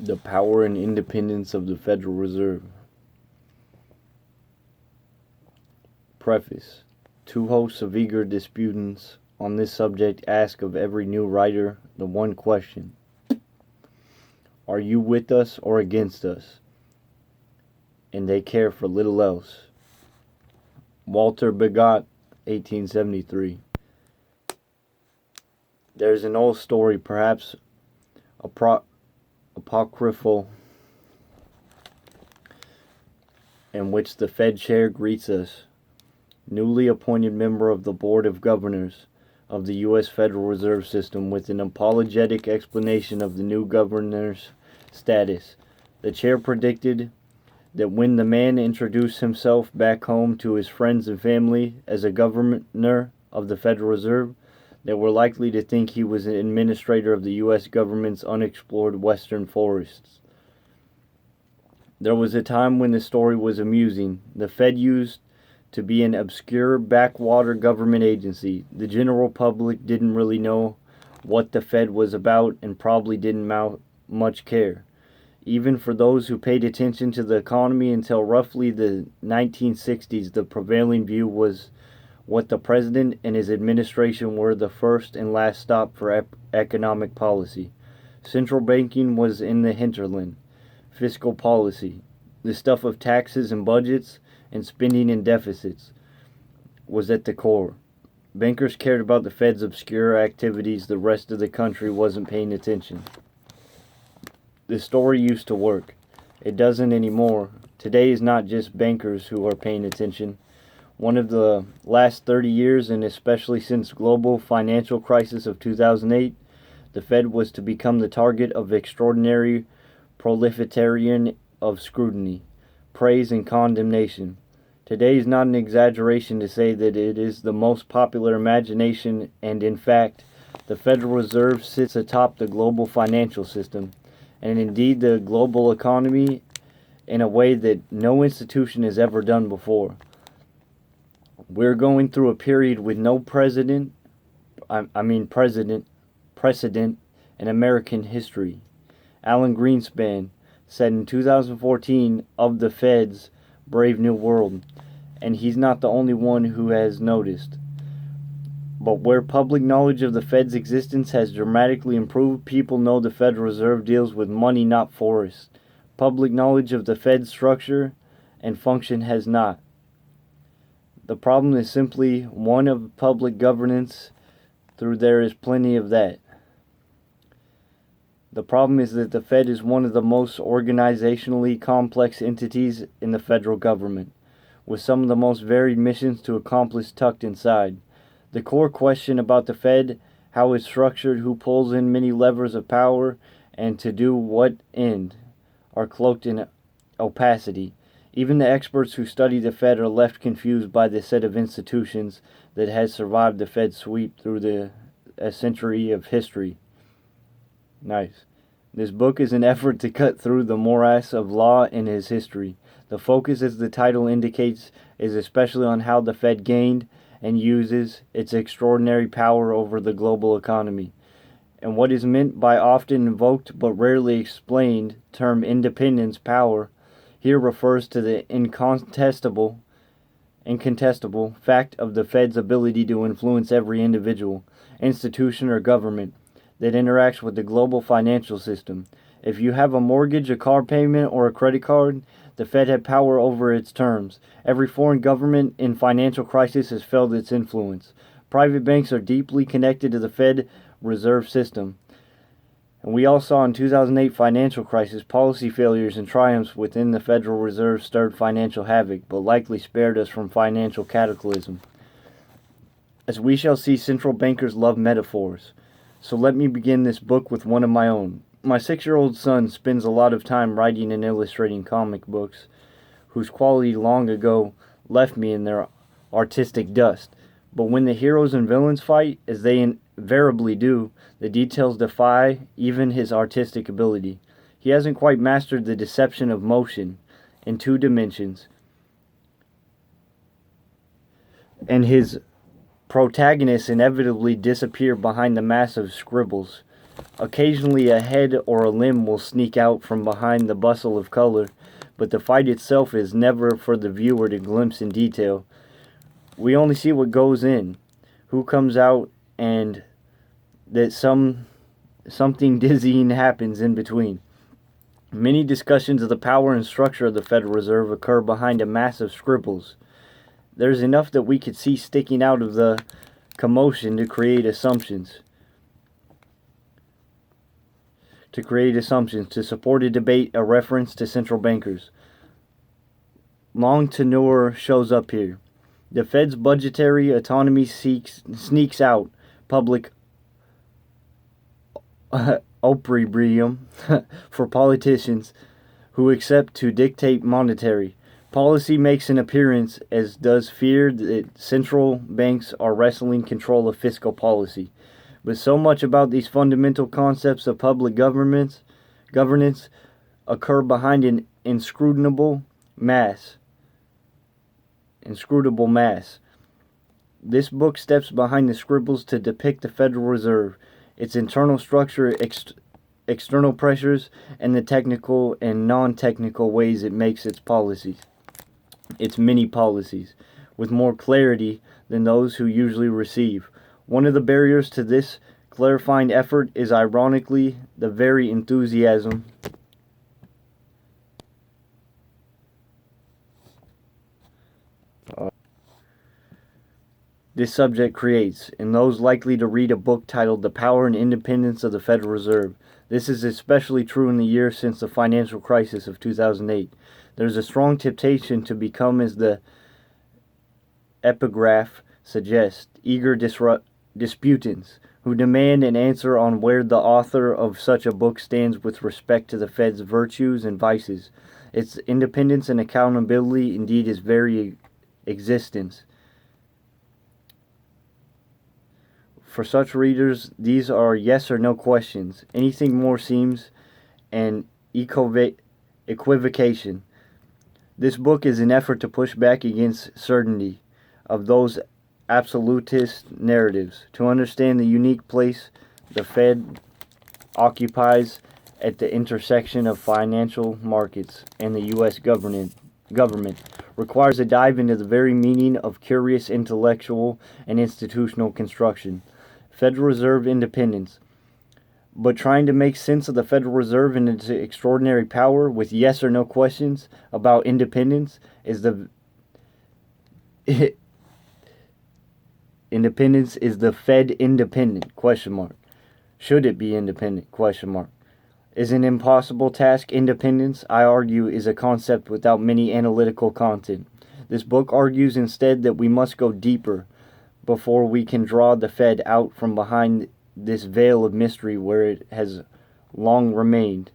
The Power and Independence of the Federal Reserve. Preface. Two hosts of eager disputants on this subject ask of every new writer the one question: are you with us or against us? And they care for little else. Walter Begot, 1873. There's an old story, perhaps apocryphal, in which the Fed chair greets us, newly appointed member of the Board of Governors of the U.S. Federal Reserve System, with an apologetic explanation of the new governor's status. The chair predicted that when the man introduced himself back home to his friends and family as a governor of the Federal Reserve, they were likely to think he was an administrator of the U.S. government's unexplored western forests. There was a time when the story was amusing. The Fed used to be an obscure backwater government agency. The general public didn't really know what the Fed was about and probably didn't much care, even for those who paid attention to the economy until roughly the 1960s. The prevailing view was what the president and his administration were the first and last stop for economic policy. Central banking was in the hinterland. Fiscal policy, the stuff of taxes and budgets and spending and deficits, was at the core. Bankers cared about the Fed's obscure activities. The rest of the country wasn't paying attention. The story used to work. It doesn't anymore. Today is not just bankers who are paying attention. One of the last 30 years, and especially since global financial crisis of 2008, the Fed was to become the target of extraordinary proliferation of scrutiny, praise, and condemnation. Today is not an exaggeration to say that it is the most popular imagination, and in fact, the Federal Reserve sits atop the global financial system, and indeed the global economy, in a way that no institution has ever done before. We're going through a period with no precedent in American history. Alan Greenspan said in 2014 of the Fed's Brave New World, and he's not the only one who has noticed. But where public knowledge of the Fed's existence has dramatically improved, people know the Federal Reserve deals with money, not forests. Public knowledge of the Fed's structure and function has not. The problem is simply one of public governance, through there is plenty of that. The problem is that the Fed is one of the most organizationally complex entities in the federal government, with some of the most varied missions to accomplish tucked inside. The core question about the Fed, how it's structured, who pulls in many levers of power, and to do what end, are cloaked in opacity. Even the experts who study the Fed are left confused by the set of institutions that has survived the Fed sweep through a century of history. Nice. This book is an effort to cut through the morass of law in his history. The focus, as the title indicates, is especially on how the Fed gained and uses its extraordinary power over the global economy, and what is meant by often invoked but rarely explained term independence power here refers to the incontestable fact of the Fed's ability to influence every individual, institution, or government that interacts with the global financial system. If you have a mortgage, a car payment, or a credit card, the Fed had power over its terms. Every foreign government in financial crisis has felt its influence. Private banks are deeply connected to the Fed Reserve System. And we all saw in 2008 financial crisis, policy failures and triumphs within the Federal Reserve stirred financial havoc, but likely spared us from financial cataclysm. As we shall see, central bankers love metaphors. So let me begin this book with one of my own. My 6-year-old son spends a lot of time writing and illustrating comic books, whose quality long ago left me in their artistic dust. But when the heroes and villains fight, as they invariably do, the details defy even his artistic ability. He hasn't quite mastered the deception of motion in 2 dimensions, and his protagonists inevitably disappear behind the massive scribbles Occasionally a head or a limb will sneak out from behind the bustle of color, but the fight itself is never for the viewer to glimpse in detail. We only see what goes in, who comes out, and that something dizzying happens in between. Many discussions of the power and structure of the Federal Reserve occur behind a mass of scribbles. There's enough that we could see sticking out of the commotion to create assumptions. To support a debate, a reference to central bankers. Long tenure shows up here. The Fed's budgetary autonomy sneaks out public opprobrium for politicians who accept to dictate monetary policy makes an appearance, as does fear that central banks are wresting control of fiscal policy. But so much about these fundamental concepts of public governance occur behind an inscrutable mass. This book steps behind the scribbles to depict the Federal Reserve, its internal structure, external pressures, and the technical and non-technical ways it makes its many policies, with more clarity than those who usually receive. One of the barriers to this clarifying effort is ironically the very enthusiasm this subject creates in those likely to read a book titled The Power and Independence of the Federal Reserve. This is especially true in the years since the financial crisis of 2008. There's a strong temptation to become, as the epigraph suggests, eager disputants who demand an answer on where the author of such a book stands with respect to the Fed's virtues and vices, its independence and accountability, indeed its very existence. For such readers, these are yes or no questions. Anything more seems an equivocation. This book is an effort to push back against certainty of those absolutist narratives, to understand the unique place the Fed occupies at the intersection of financial markets and the U.S. government requires a dive into the very meaning of curious intellectual and institutional construction. Federal Reserve independence. But trying to make sense of the Federal Reserve and its extraordinary power with yes or no questions about independence is the independence is the Fed independent? Should it be independent? Is an impossible task. Independence, I argue, is a concept without many analytical content. This book argues instead that we must go deeper before we can draw the Fed out from behind this veil of mystery where it has long remained.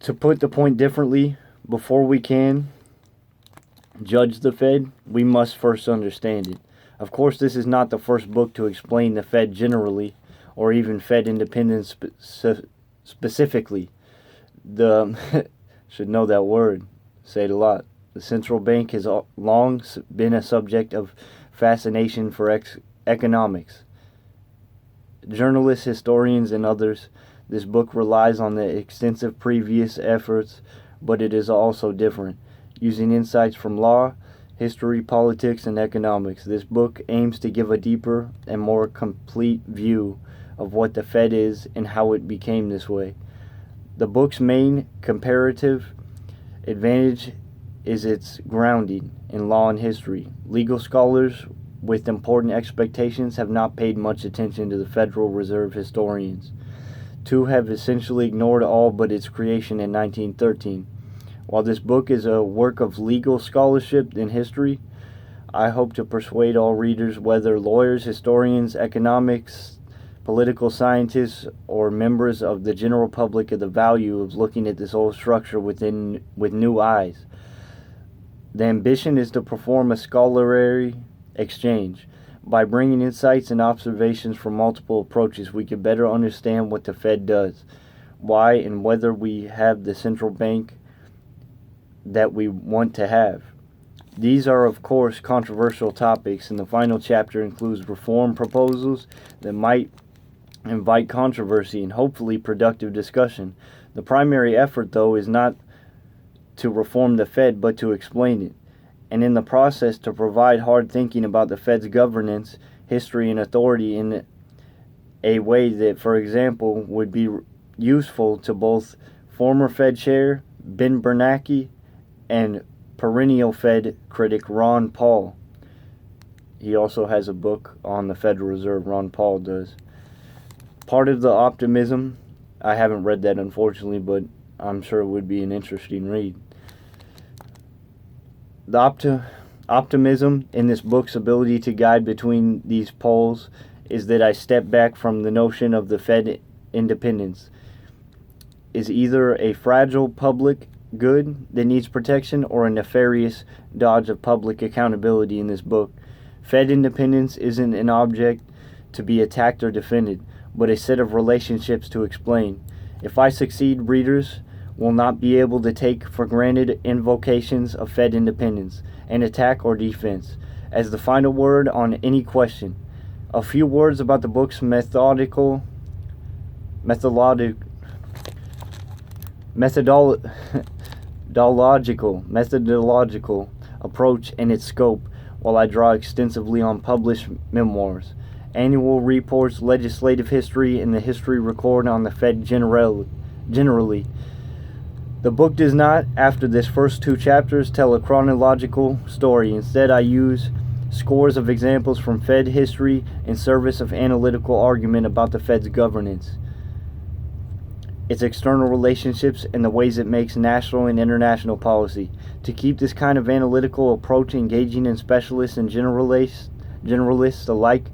To put the point differently, before we can judge the Fed, we must first understand it. Of course, this is not the first book to explain the Fed generally, or even Fed independence specifically. Should know that word, say it a lot. The central bank has long been a subject of fascination for economics. Journalists, historians, and others, this book relies on the extensive previous efforts, but it is also different. Using insights from law, history, politics, and economics, this book aims to give a deeper and more complete view of what the Fed is and how it became this way. The book's main comparative advantage is its grounding in law and history. Legal scholars with important expectations have not paid much attention to the Federal Reserve historians. Two have essentially ignored all but its creation in 1913. While this book is a work of legal scholarship and history, I hope to persuade all readers, whether lawyers, historians, economics, political scientists, or members of the general public, of the value of looking at this old structure with new eyes. The ambition is to perform a scholarly exchange. By bringing insights and observations from multiple approaches, we can better understand what the Fed does, why, and whether we have the central bank that we want to have. These are, of course, controversial topics, and the final chapter includes reform proposals that might invite controversy and hopefully productive discussion. The primary effort, though, is not to reform the Fed, but to explain it, and in the process to provide hard thinking about the Fed's governance, history, and authority in a way that, for example, would be useful to both former Fed Chair Ben Bernanke and perennial Fed critic Ron Paul. He also has a book on the Federal Reserve, Ron Paul does. Part of the optimism, I haven't read that unfortunately, but I'm sure it would be an interesting read. The optimism in this book's ability to guide between these poles is that I step back from the notion of the Fed independence is either a fragile public good that needs protection or a nefarious dodge of public accountability in this book. Fed independence isn't an object to be attacked or defended, but a set of relationships to explain. If I succeed, readers will not be able to take for granted invocations of Fed independence, an attack or defense, as the final word on any question. A few words about the book's methodological approach and its scope, while I draw extensively on published memoirs, annual reports, legislative history, and the history recorded on the Fed generally. The book does not, after this first two chapters, tell a chronological story. Instead, I use scores of examples from Fed history in service of analytical argument about the Fed's governance, its external relationships, and the ways it makes national and international policy. To keep this kind of analytical approach engaging in specialists and generalists alike,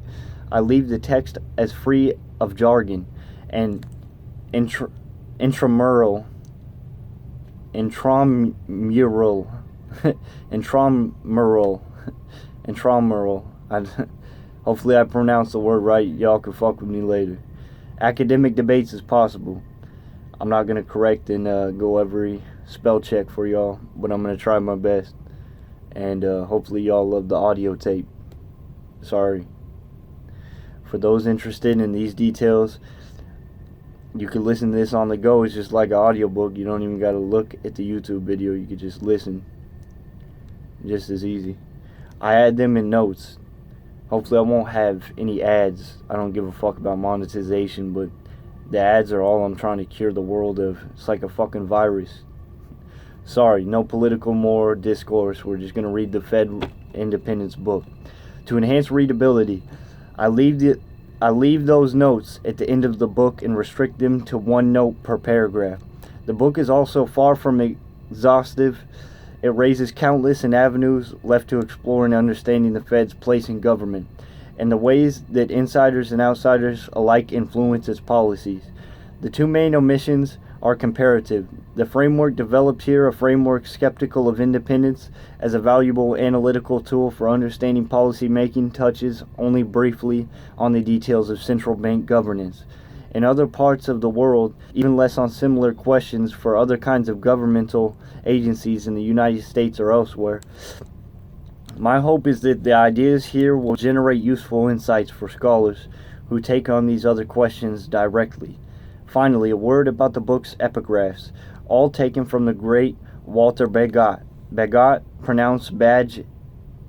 I leave the text as free of jargon and intramural hopefully I pronounced the word right. Y'all can fuck with me later. Academic debates is possible. I'm not going to correct and go every spell check for y'all, but I'm going to try my best. And hopefully y'all love the audio tape. Sorry. For those interested in these details, you can listen to this on the go. It's just like an audiobook. You don't even got to look at the YouTube video. You can just listen. Just as easy. I add them in notes. Hopefully I won't have any ads. I don't give a fuck about monetization, but the ads are all I'm trying to cure the world of. It's like a fucking virus. Sorry, no political more discourse. We're just going to read the Fed Independence book. To enhance readability, I leave those notes at the end of the book and restrict them to one note per paragraph. The book is also far from exhaustive. It raises countless avenues left to explore in understanding the Fed's place in government and the ways that insiders and outsiders alike influence its policies. The two main omissions are comparative. The framework developed here, a framework skeptical of independence as a valuable analytical tool for understanding policy making, touches only briefly on the details of central bank governance. In other parts of the world, even less on similar questions for other kinds of governmental agencies in the United States or elsewhere. My hope is that the ideas here will generate useful insights for scholars who take on these other questions directly. Finally, a word about the book's epigraphs, all taken from the great Walter Bagot. Bagot pronounced badge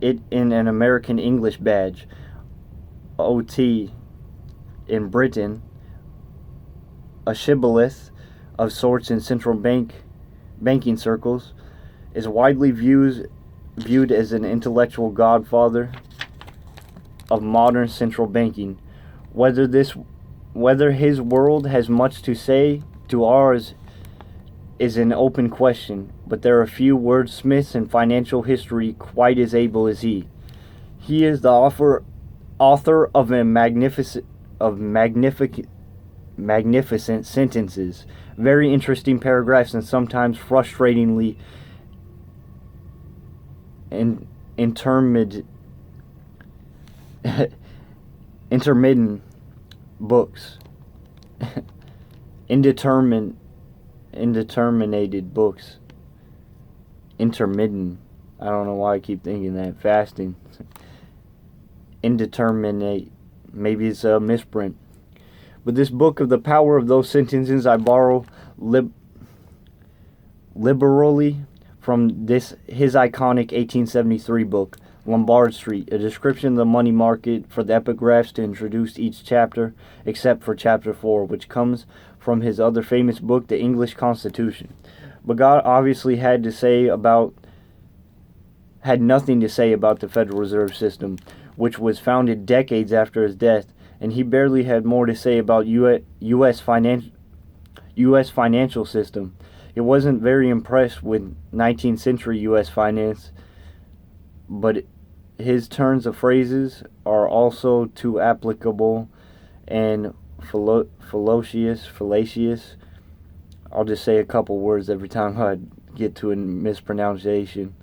it in an American English badge, OT, in Britain, a shibboleth of sorts in central banking circles, is widely viewed as an intellectual godfather of modern central banking. Whether his world has much to say to ours is an open question, but there are few wordsmiths in financial history quite as able as he. He is the author of a magnificent sentences, very interesting paragraphs, and sometimes frustratingly intermittent books. Indeterminated books. Intermittent. I don't know why I keep thinking that. Fasting. Indeterminate. Maybe it's a misprint. But this book of the power of those sentences I borrow liberally from his iconic 1873 book, Lombard Street, a description of the money market for the epigraphs to introduce each chapter, except for chapter 4, which comes from his other famous book, The English Constitution. But God obviously had nothing to say about the Federal Reserve System, which was founded decades after his death, and he barely had more to say about U.S. financial system. He wasn't very impressed with 19th century U.S. finance, but his turns of phrases are also too applicable and fallacious. I'll just say a couple words every time I get to a mispronunciation.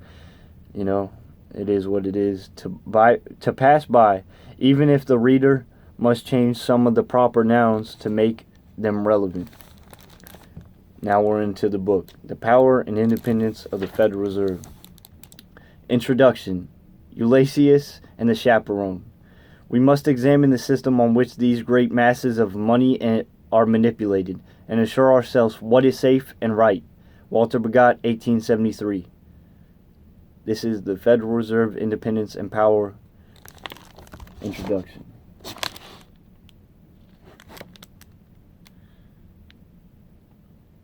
You know, it is what it is. To pass by, even if the reader must change some of the proper nouns to make them relevant. Now we're into the book, The Power and Independence of the Federal Reserve. Introduction. Ulysses and the Chaperone. We must examine the system on which these great masses of money are manipulated, and assure ourselves what is safe and right. Walter Bagot, 1873. This is the Federal Reserve, Independence, and Power. Introduction.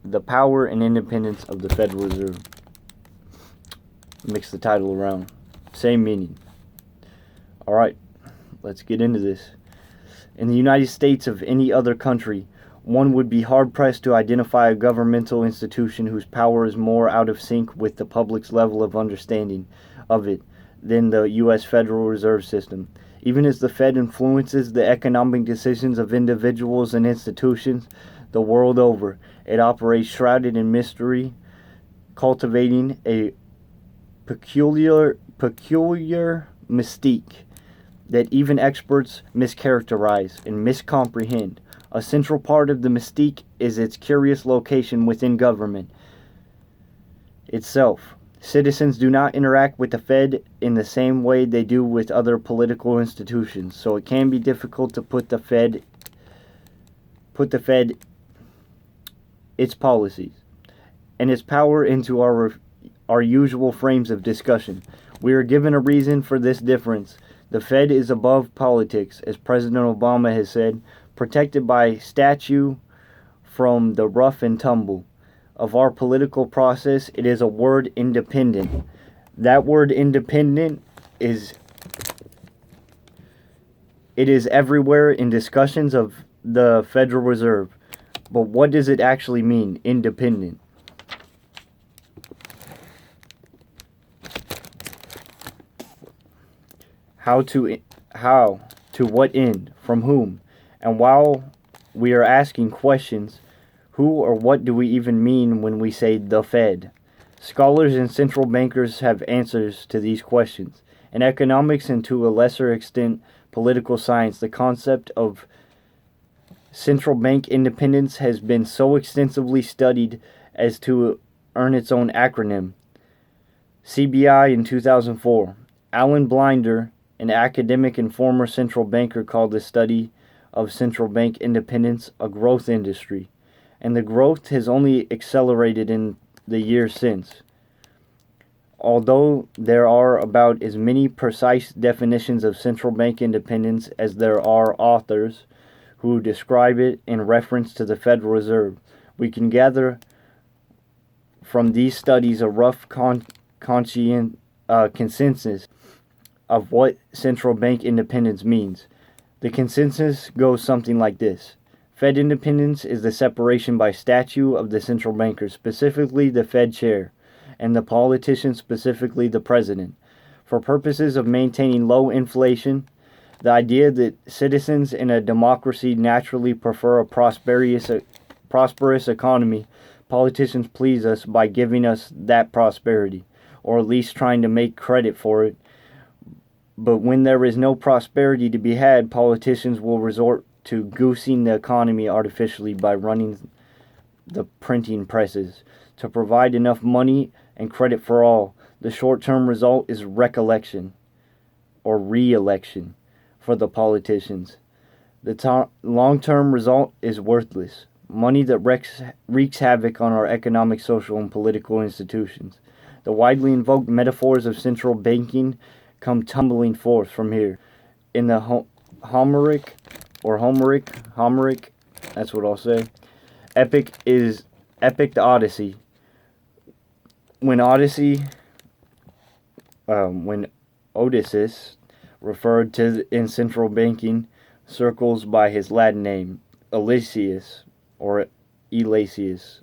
The Power and Independence of the Federal Reserve. Mix the title around. Same meaning. Alright, let's get into this. In the United States of any other country, one would be hard-pressed to identify a governmental institution whose power is more out of sync with the public's level of understanding of it than the U.S. Federal Reserve System. Even as the Fed influences the economic decisions of individuals and institutions the world over, it operates shrouded in mystery, cultivating a peculiar mystique that even experts mischaracterize and miscomprehend. A central part of the mystique is its curious location within government itself. Citizens do not interact with the Fed in the same way they do with other political institutions, so it can be difficult to put the Fed, its policies, and its power into our usual frames of discussion. We are given a reason for this difference. The Fed is above politics, as President Obama has said, protected by statute from the rough and tumble of our political process. It is a word independent. That word independent is everywhere in discussions of the Federal Reserve. But what does it actually mean, independent? How, to what end, from whom? And while we are asking questions, who or what do we even mean when we say the Fed? Scholars and central bankers have answers to these questions. In economics and to a lesser extent political science, the concept of central bank independence has been so extensively studied as to earn its own acronym. CBI in 2004. Alan Blinder, an academic and former central banker, called the study of central bank independence a growth industry, and the growth has only accelerated in the years since. Although there are about as many precise definitions of central bank independence as there are authors who describe it in reference to the Federal Reserve, we can gather from these studies a rough consensus of what central bank independence means. The consensus goes something like this. Fed independence is the separation by statute of the central bankers, specifically the Fed chair, and the politicians, specifically the president, for purposes of maintaining low inflation. The idea that citizens in a democracy naturally prefer a prosperous economy. Politicians please us by giving us that prosperity, or at least trying to make credit for it. But when there is no prosperity to be had, politicians will resort to goosing the economy artificially by running the printing presses to provide enough money and credit for all. The short-term result is recollection or re-election for the politicians. The long-term result is worthless. Money that wreaks havoc on our economic, social, and political institutions. The widely invoked metaphors of central banking come tumbling forth from here. In the Homeric, that's what I'll say. Epic the Odyssey. When Odysseus referred to in central banking circles by his Latin name, Ulysses, or Ulysses,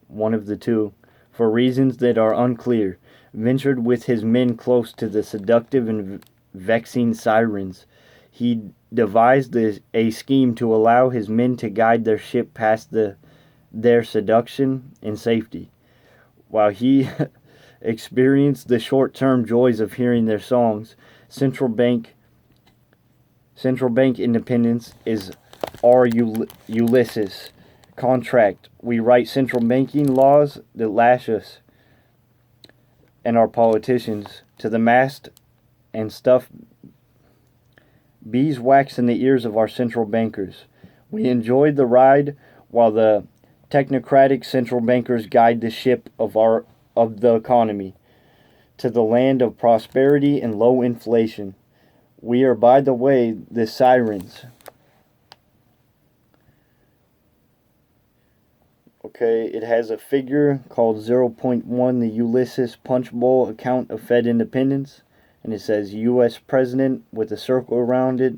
one of the two, for reasons that are unclear, ventured with his men close to the seductive and vexing sirens. He devised a scheme to allow his men to guide their ship past their seduction in safety, while he experienced the short-term joys of hearing their songs. Central bank independence is our Ulysses contract. We write central banking laws that lash us and our politicians to the mast and stuff beeswax in the ears of our central bankers. We enjoyed the ride while the technocratic central bankers guide the ship of the economy to the land of prosperity and low inflation. We are, by the way, the sirens. Okay, it has a figure called 0.1, the Ulysses Punch Bowl account of Fed independence, and it says U.S. President with a circle around it,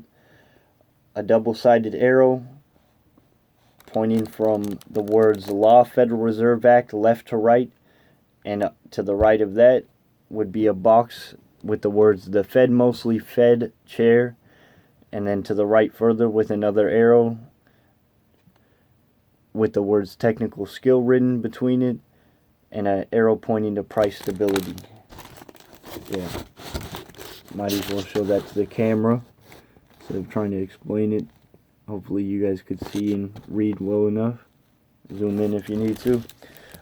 a double-sided arrow pointing from the words Law Federal Reserve Act left to right, and to the right of that would be a box with the words the Fed Mostly Fed Chair, and then to the right further with another arrow with the words technical skill written between it, and an arrow pointing to price stability. Yeah, might as well show that to the camera instead of trying to explain it. Hopefully you guys could see and read well enough. Zoom in if you need to.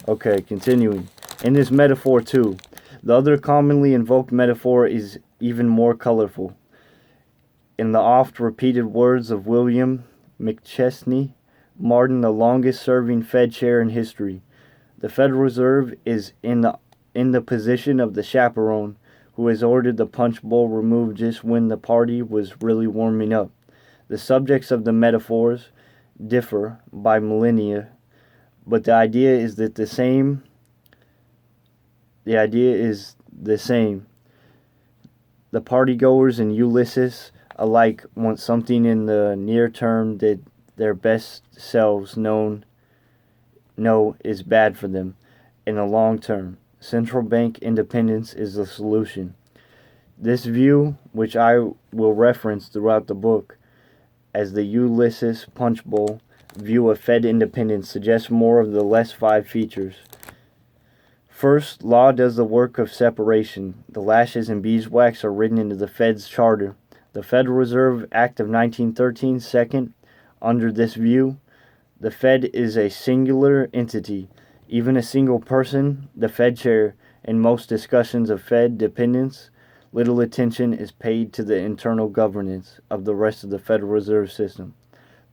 Okay, continuing. In this metaphor too, the other commonly invoked metaphor is even more colorful. In the oft-repeated words of William McChesney Martin, the longest-serving Fed chair in history, the Federal Reserve is in the position of the chaperone who has ordered the punch bowl removed just when the party was really warming up. The subjects of the metaphors differ by millennia, but the idea is the same. The partygoers and Ulysses alike want something in the near term that their best selves know is bad for them. In the long term, central bank independence is the solution. This view, which I will reference throughout the book as the Ulysses Punch Bowl view of Fed independence, suggests more of the less 5 features. First, law does the work of separation. The lashes and beeswax are written into the Fed's charter. The Federal Reserve Act of 1913. Second, under this view, the Fed is a singular entity, even a single person, the Fed chair. In most discussions of Fed dependence, little attention is paid to the internal governance of the rest of the Federal Reserve System.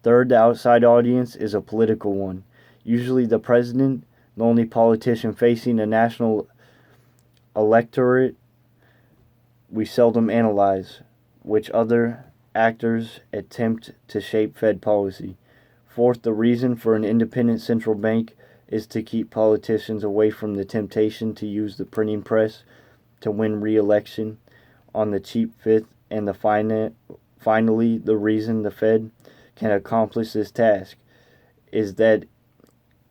Third, the outside audience is a political one. Usually the president, the only politician facing a national electorate. We seldom analyze which other actors attempt to shape Fed policy. Fourth, the reason for an independent central bank is to keep politicians away from the temptation to use the printing press to win re-election on the cheap. Fifth, and finally, the reason the Fed can accomplish this task is that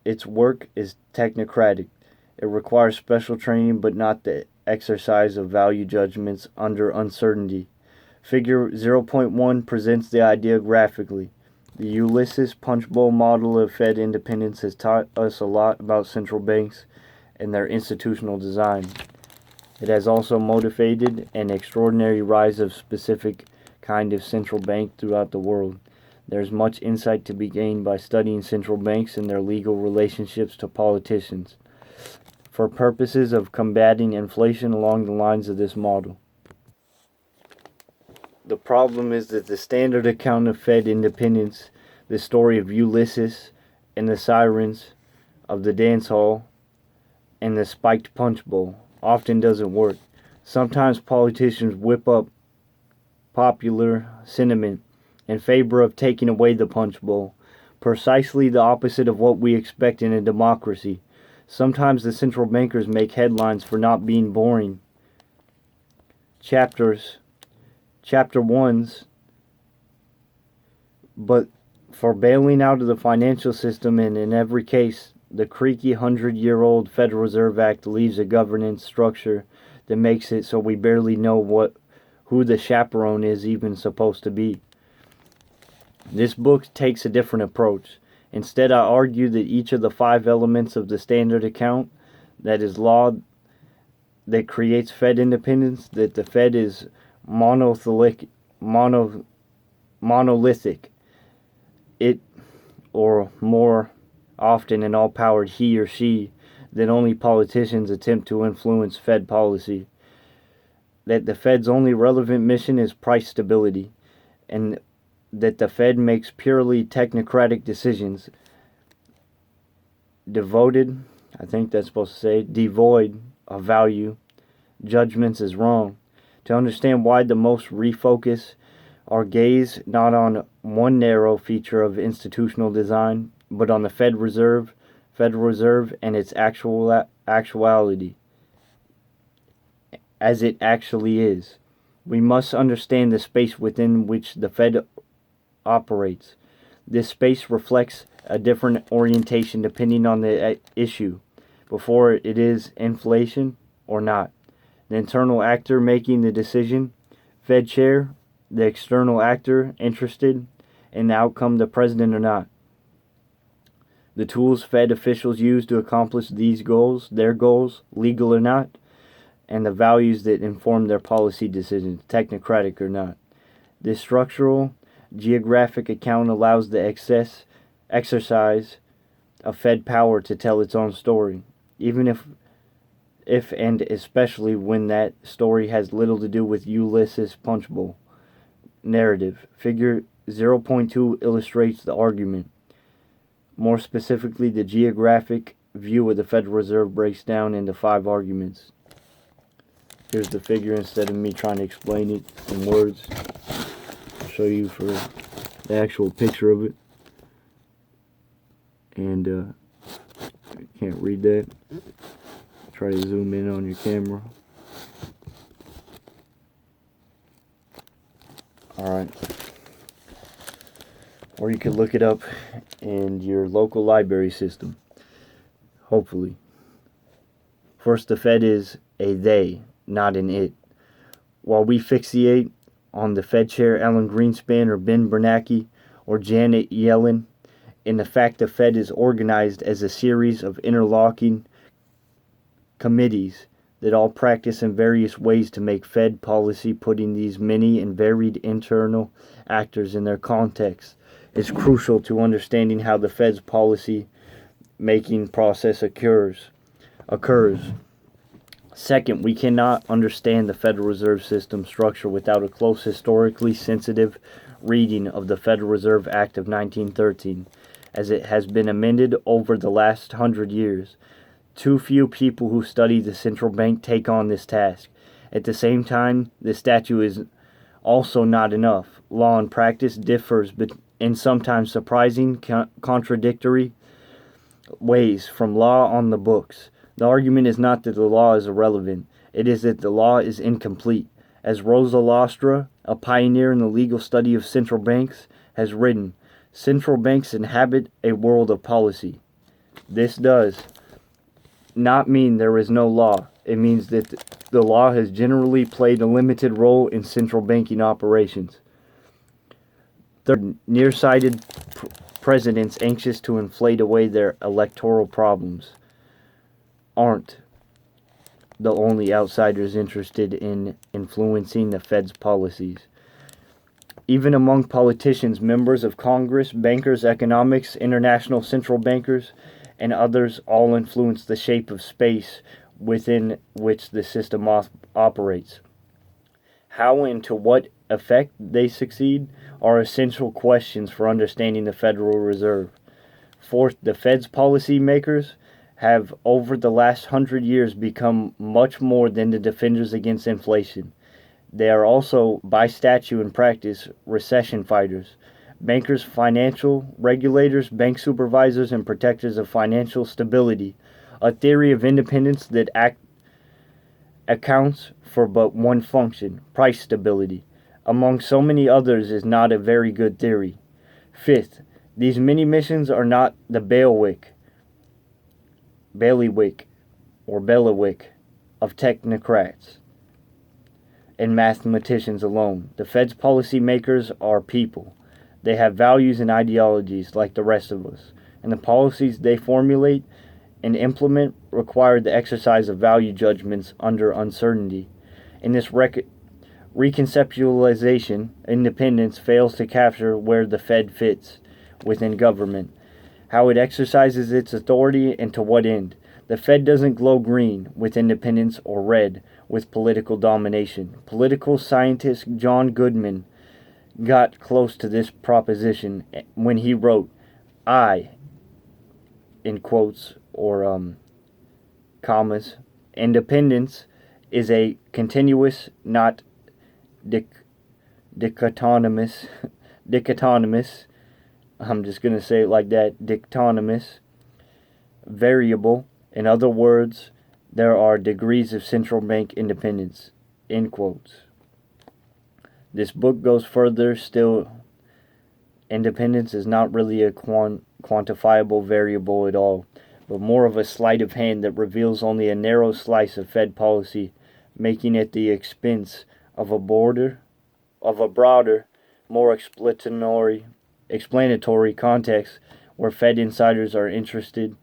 its work is technocratic. It requires special training but not the exercise of value judgments under uncertainty. Figure 0.1 presents the idea graphically. The Ulysses Punch Bowl model of Fed independence has taught us a lot about central banks and their institutional design. It has also motivated an extraordinary rise of specific kind of central bank throughout the world. There is much insight to be gained by studying central banks and their legal relationships to politicians. for purposes of combating inflation along the lines of this model. The problem is that the standard account of Fed independence, the story of Ulysses and the sirens of the dance hall and the spiked punch bowl, often doesn't work. Sometimes politicians whip up popular sentiment in favor of taking away the punch bowl, precisely the opposite of what we expect in a democracy. Sometimes the central bankers make headlines for not being boring. Chapter 1's, but for bailing out of the financial system, and in every case, the creaky 100-year-old Federal Reserve Act leaves a governance structure that makes it so we barely know who the chaperone is even supposed to be. This book takes a different approach. Instead, I argue that each of the 5 elements of the standard account, that is law that creates Fed independence, that the Fed is monolithic, it, or more often an all-powered he or she, that only politicians attempt to influence Fed policy, that the Fed's only relevant mission is price stability, and that the Fed makes purely technocratic decisions, devoid of value. Judgments is wrong. To understand why, the most refocus our gaze not on one narrow feature of institutional design, but on the Federal Reserve and its actuality, as it actually is. We must understand the space within which the Fed operates. This space reflects a different orientation depending on the issue, before it is inflation or not. The internal actor making the decision, Fed chair, the external actor interested in the outcome, the president or not. The tools Fed officials use to accomplish these goals, their goals, legal or not, and the values that inform their policy decisions, technocratic or not. This structural, geographic account allows the exercise of Fed power to tell its own story, even if and especially when that story has little to do with Ulysses Punch Bowl narrative. Figure 0.2 illustrates the argument. More specifically, the geographic view of the Federal Reserve breaks down into 5 arguments. Here's the figure instead of me trying to explain it in words. I'll show you for the actual picture of it. And I can't read that. Try to zoom in on your camera. Alright. Or you could look it up in your local library system. Hopefully. First, the Fed is a they, not an it. While we fixate on the Fed chair Alan Greenspan or Ben Bernanke or Janet Yellen, in the fact the Fed is organized as a series of interlocking committees that all practice in various ways to make Fed policy, putting these many and varied internal actors in their context is crucial to understanding how the Fed's policy making process occurs. Second, we cannot understand the Federal Reserve System structure without a close, historically sensitive reading of the Federal Reserve Act of 1913, as it has been amended over the last 100 years. Too few people who study the central bank take on this task. At the same time, the statute is also not enough. Law and practice differs in sometimes surprising, contradictory ways from law on the books. The argument is not that the law is irrelevant. It is that the law is incomplete. As Rosa Lastra, a pioneer in the legal study of central banks, has written, central banks inhabit a world of policy. This does not mean there is no law. It means that the law has generally played a limited role in central banking operations. Third, nearsighted presidents anxious to inflate away their electoral problems aren't the only outsiders interested in influencing the Fed's policies. Even among politicians, members of Congress, bankers, economics, international central bankers, and others all influence the shape of space within which the system operates. How and to what effect they succeed are essential questions for understanding the Federal Reserve. Fourth, the Fed's policymakers have over the last 100 years become much more than the defenders against inflation. They are also, by statute and practice, recession fighters. Bankers, financial regulators, bank supervisors, and protectors of financial stability. A theory of independence that accounts for but one function, price stability. Among so many others, is not a very good theory. Fifth, these many missions are not the bailiwick of technocrats and mathematicians alone. The Fed's policymakers are people. They have values and ideologies like the rest of us, and the policies they formulate and implement require the exercise of value judgments under uncertainty. In this reconceptualization, independence fails to capture where the Fed fits within government, how it exercises its authority, and to what end. The Fed doesn't glow green with independence or red with political domination. Political scientist John Goodman got close to this proposition when he wrote, "I," in quotes or commas, "independence is a continuous, not dichotomous, I'm just going to say it like that, dichotomous, variable. In other words, there are degrees of central bank independence," end quotes. This book goes further still. Independence is not really a quantifiable variable at all, but more of a sleight of hand that reveals only a narrow slice of Fed policy, making it the expense of a broader, more explanatory context where Fed insiders are interested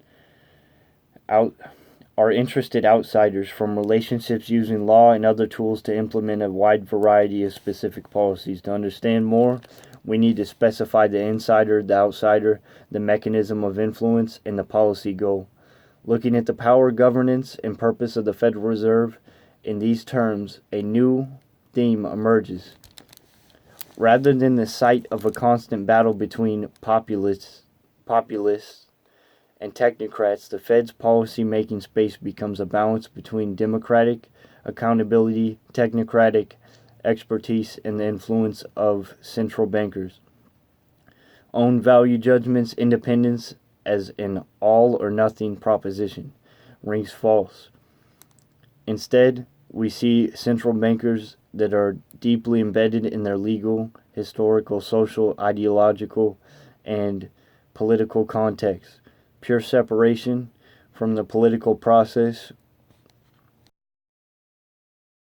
outsiders from relationships using law and other tools to implement a wide variety of specific policies. To understand more, we need to specify the insider, the outsider, the mechanism of influence, and the policy goal. Looking at the power, governance, and purpose of the Federal Reserve in these terms, a new theme emerges. Rather than the sight of a constant battle between populists and technocrats, the Fed's policy-making space becomes a balance between democratic accountability, technocratic expertise, and the influence of central bankers. Own value judgments, independence as an all-or-nothing proposition rings false. Instead, we see central bankers that are deeply embedded in their legal, historical, social, ideological, and political context. Pure separation from the political process